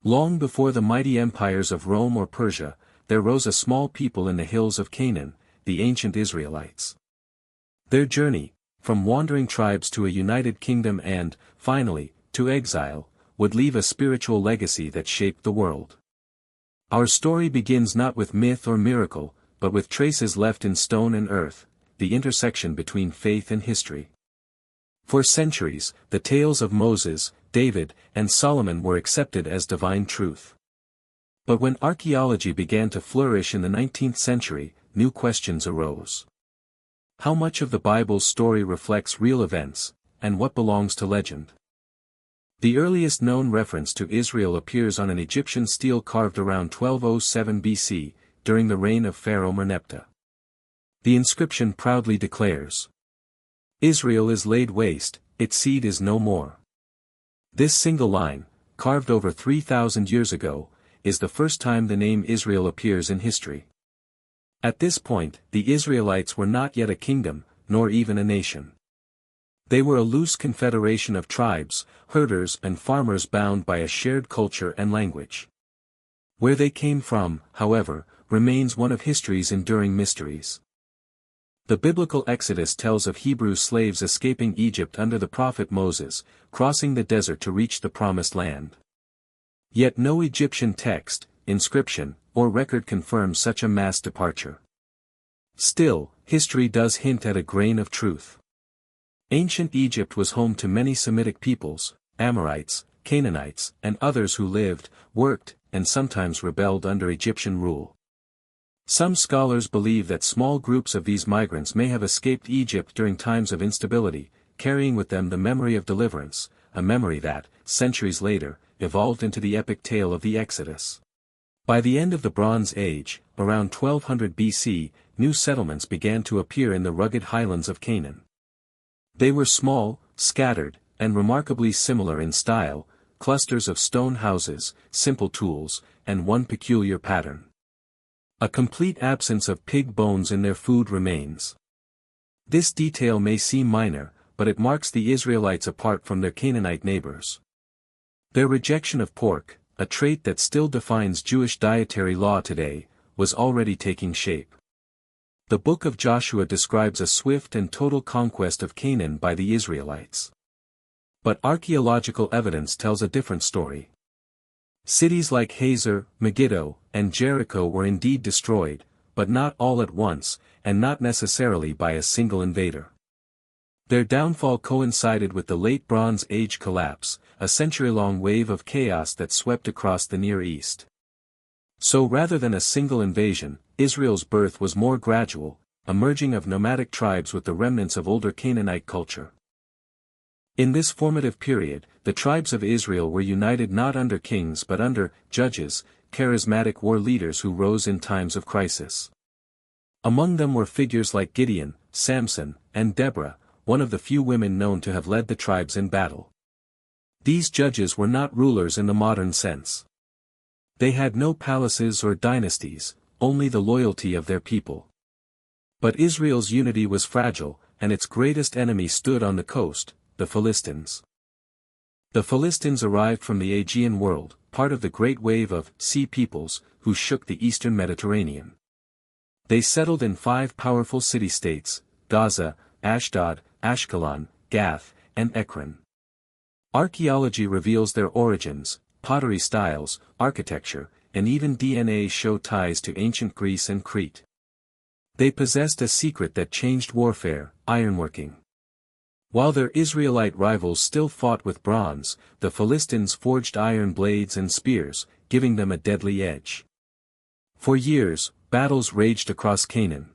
Long before the mighty empires of Rome or Persia, there rose a small people in the hills of Canaan, the ancient Israelites. Their journey, from wandering tribes to a united kingdom and, finally, to exile, would leave a spiritual legacy that shaped the world. Our story begins not with myth or miracle, but with traces left in stone and earth, the intersection between faith and history. For centuries, the tales of Moses, David, and Solomon were accepted as divine truth. But when archaeology began to flourish in the 19th century, new questions arose. How much of the Bible's story reflects real events, and what belongs to legend? The earliest known reference to Israel appears on an Egyptian stele carved around 1207 BC, during the reign of Pharaoh Merneptah. The inscription proudly declares, "Israel is laid waste, its seed is no more." This single line, carved over 3,000 years ago, is the first time the name Israel appears in history. At this point, the Israelites were not yet a kingdom, nor even a nation. They were a loose confederation of tribes, herders and farmers bound by a shared culture and language. Where they came from, however, remains one of history's enduring mysteries. The biblical Exodus tells of Hebrew slaves escaping Egypt under the prophet Moses, crossing the desert to reach the promised land. Yet no Egyptian text, inscription, or record confirms such a mass departure. Still, history does hint at a grain of truth. Ancient Egypt was home to many Semitic peoples, Amorites, Canaanites, and others who lived, worked, and sometimes rebelled under Egyptian rule. Some scholars believe that small groups of these migrants may have escaped Egypt during times of instability, carrying with them the memory of deliverance, a memory that, centuries later, evolved into the epic tale of the Exodus. By the end of the Bronze Age, around 1200 BC, new settlements began to appear in the rugged highlands of Canaan. They were small, scattered, and remarkably similar in style, clusters of stone houses, simple tools, and one peculiar pattern. A complete absence of pig bones in their food remains. This detail may seem minor, but it marks the Israelites apart from their Canaanite neighbors. Their rejection of pork, a trait that still defines Jewish dietary law today, was already taking shape. The book of Joshua describes a swift and total conquest of Canaan by the Israelites. But archaeological evidence tells a different story. Cities like Hazor, Megiddo, and Jericho were indeed destroyed, but not all at once, and not necessarily by a single invader. Their downfall coincided with the Late Bronze Age collapse, a century-long wave of chaos that swept across the Near East. So rather than a single invasion, Israel's birth was more gradual, a merging of nomadic tribes with the remnants of older Canaanite culture. In this formative period, the tribes of Israel were united not under kings but under judges, charismatic war leaders who rose in times of crisis. Among them were figures like Gideon, Samson, and Deborah, one of the few women known to have led the tribes in battle. These judges were not rulers in the modern sense. They had no palaces or dynasties, only the loyalty of their people. But Israel's unity was fragile, and its greatest enemy stood on the coast, the Philistines. The Philistines arrived from the Aegean world, part of the great wave of sea peoples, who shook the eastern Mediterranean. They settled in 5 powerful city-states, Gaza, Ashdod, Ashkelon, Gath, and Ekron. Archaeology reveals their origins, pottery styles, architecture, and even DNA show ties to ancient Greece and Crete. They possessed a secret that changed warfare, ironworking. While their Israelite rivals still fought with bronze, the Philistines forged iron blades and spears, giving them a deadly edge. For years, battles raged across Canaan.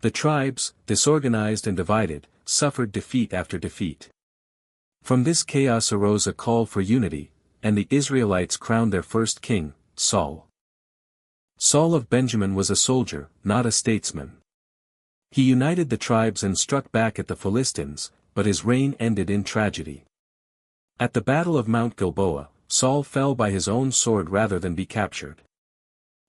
The tribes, disorganized and divided, suffered defeat after defeat. From this chaos arose a call for unity, and the Israelites crowned their first king, Saul. Saul of Benjamin was a soldier, not a statesman. He united the tribes and struck back at the Philistines, but his reign ended in tragedy. At the Battle of Mount Gilboa, Saul fell by his own sword rather than be captured.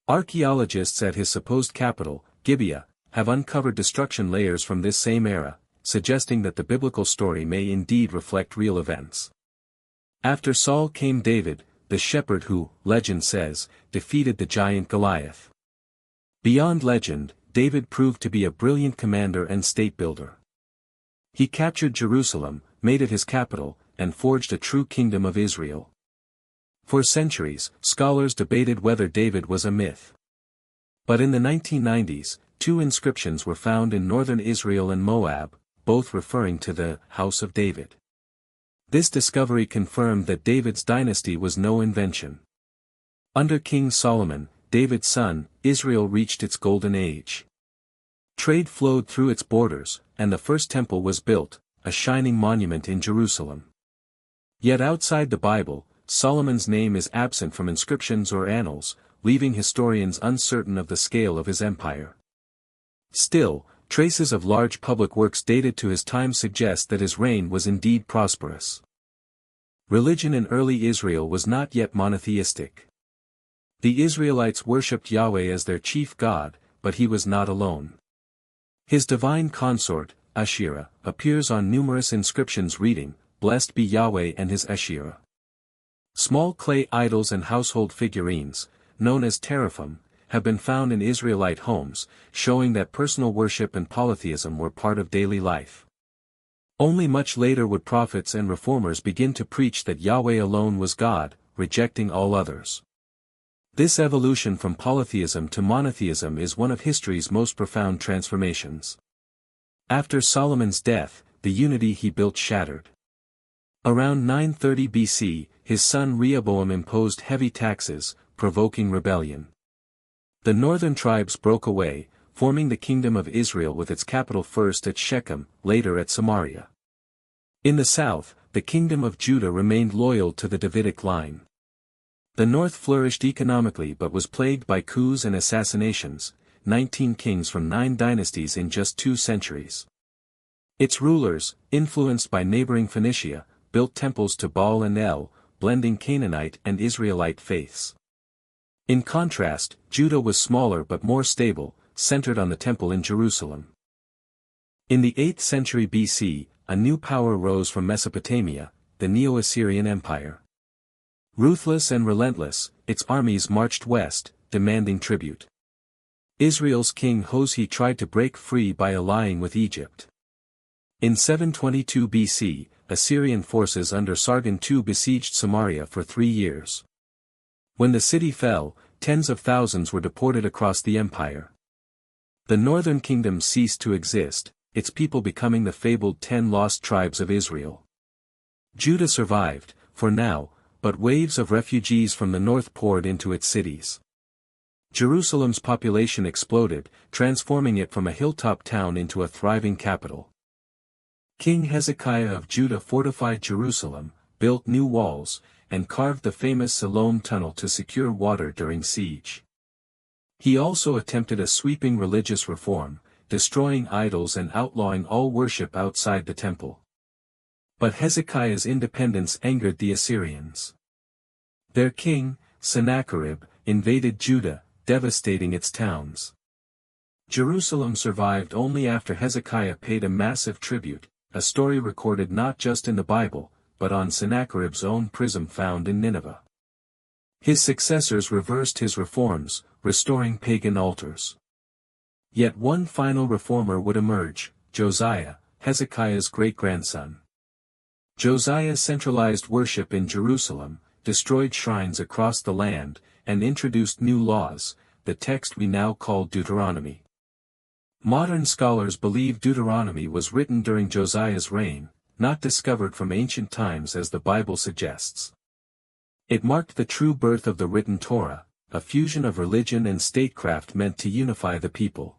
Archaeologists at his supposed capital, Gibeah, have uncovered destruction layers from this same era, suggesting that the biblical story may indeed reflect real events. After Saul came David, the shepherd who, legend says, defeated the giant Goliath. Beyond legend, David proved to be a brilliant commander and state builder. He captured Jerusalem, made it his capital, and forged a true kingdom of Israel. For centuries, scholars debated whether David was a myth. But in the 1990s, two inscriptions were found in northern Israel and Moab, both referring to the House of David. This discovery confirmed that David's dynasty was no invention. Under King Solomon, David's son, Israel reached its golden age. Trade flowed through its borders, and the first temple was built, a shining monument in Jerusalem. Yet outside the Bible, Solomon's name is absent from inscriptions or annals, leaving historians uncertain of the scale of his empire. Still, traces of large public works dated to his time suggest that his reign was indeed prosperous. Religion in early Israel was not yet monotheistic. The Israelites worshipped Yahweh as their chief god, but he was not alone. His divine consort, Asherah, appears on numerous inscriptions reading, "Blessed be Yahweh and his Asherah." Small clay idols and household figurines, known as teraphim, have been found in Israelite homes, showing that personal worship and polytheism were part of daily life. Only much later would prophets and reformers begin to preach that Yahweh alone was God, rejecting all others. This evolution from polytheism to monotheism is one of history's most profound transformations. After Solomon's death, the unity he built shattered. Around 930 BC, his son Rehoboam imposed heavy taxes, provoking rebellion. The northern tribes broke away, forming the kingdom of Israel with its capital first at Shechem, later at Samaria. In the south, the kingdom of Judah remained loyal to the Davidic line. The north flourished economically but was plagued by coups and assassinations, 19 kings from 9 dynasties in just 2 centuries. Its rulers, influenced by neighboring Phoenicia, built temples to Baal and El, blending Canaanite and Israelite faiths. In contrast, Judah was smaller but more stable, centered on the temple in Jerusalem. In the 8th century BC, a new power rose from Mesopotamia, the neo-Assyrian Empire. Ruthless and relentless, its armies marched west, demanding tribute. Israel's king Hoshea tried to break free by allying with Egypt. In 722 BC, Assyrian forces under Sargon II besieged Samaria for 3 years. When the city fell, tens of thousands were deported across the empire. The northern kingdom ceased to exist, its people becoming the fabled 10 lost tribes of Israel. Judah survived, for now, but waves of refugees from the north poured into its cities. Jerusalem's population exploded, transforming it from a hilltop town into a thriving capital. King Hezekiah of Judah fortified Jerusalem, built new walls, and carved the famous Siloam Tunnel to secure water during siege. He also attempted a sweeping religious reform, destroying idols and outlawing all worship outside the temple. But Hezekiah's independence angered the Assyrians. Their king, Sennacherib, invaded Judah, devastating its towns. Jerusalem survived only after Hezekiah paid a massive tribute, a story recorded not just in the Bible, but on Sennacherib's own prism found in Nineveh. His successors reversed his reforms, restoring pagan altars. Yet one final reformer would emerge, Josiah, Hezekiah's great-grandson. Josiah centralized worship in Jerusalem, destroyed shrines across the land, and introduced new laws, the text we now call Deuteronomy. Modern scholars believe Deuteronomy was written during Josiah's reign, not discovered from ancient times as the Bible suggests. It marked the true birth of the written Torah, a fusion of religion and statecraft meant to unify the people.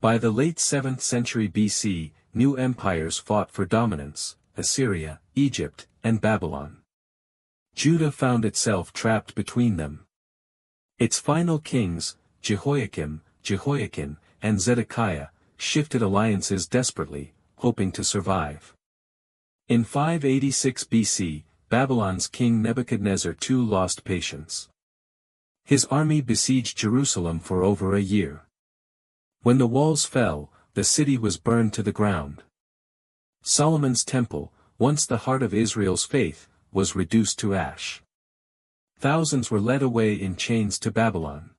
By the late 7th century BC, new empires fought for dominance: Assyria, Egypt, and Babylon. Judah found itself trapped between them. Its final kings, Jehoiakim, Jehoiakim, and Zedekiah, shifted alliances desperately, hoping to survive. In 586 BC, Babylon's king Nebuchadnezzar II lost patience. His army besieged Jerusalem for over a year. When the walls fell, the city was burned to the ground. Solomon's temple, once the heart of Israel's faith, was reduced to ash. Thousands were led away in chains to Babylon.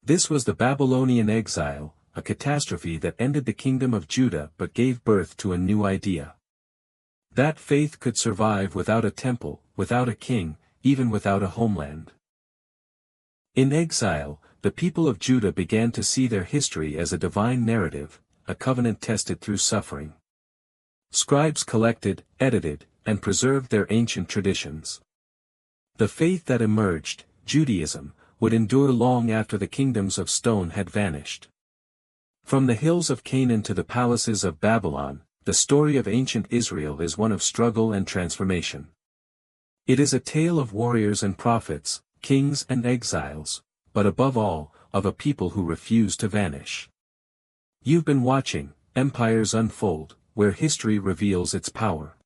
This was the Babylonian exile, a catastrophe that ended the kingdom of Judah but gave birth to a new idea. That faith could survive without a temple, without a king, even without a homeland. In exile, the people of Judah began to see their history as a divine narrative, a covenant tested through suffering. Scribes collected, edited, and preserved their ancient traditions. The faith that emerged, Judaism, would endure long after the kingdoms of stone had vanished. From the hills of Canaan to the palaces of Babylon, the story of ancient Israel is one of struggle and transformation. It is a tale of warriors and prophets, kings and exiles, but above all, of a people who refuse to vanish. You've been watching Empires Unfold, where history reveals its power.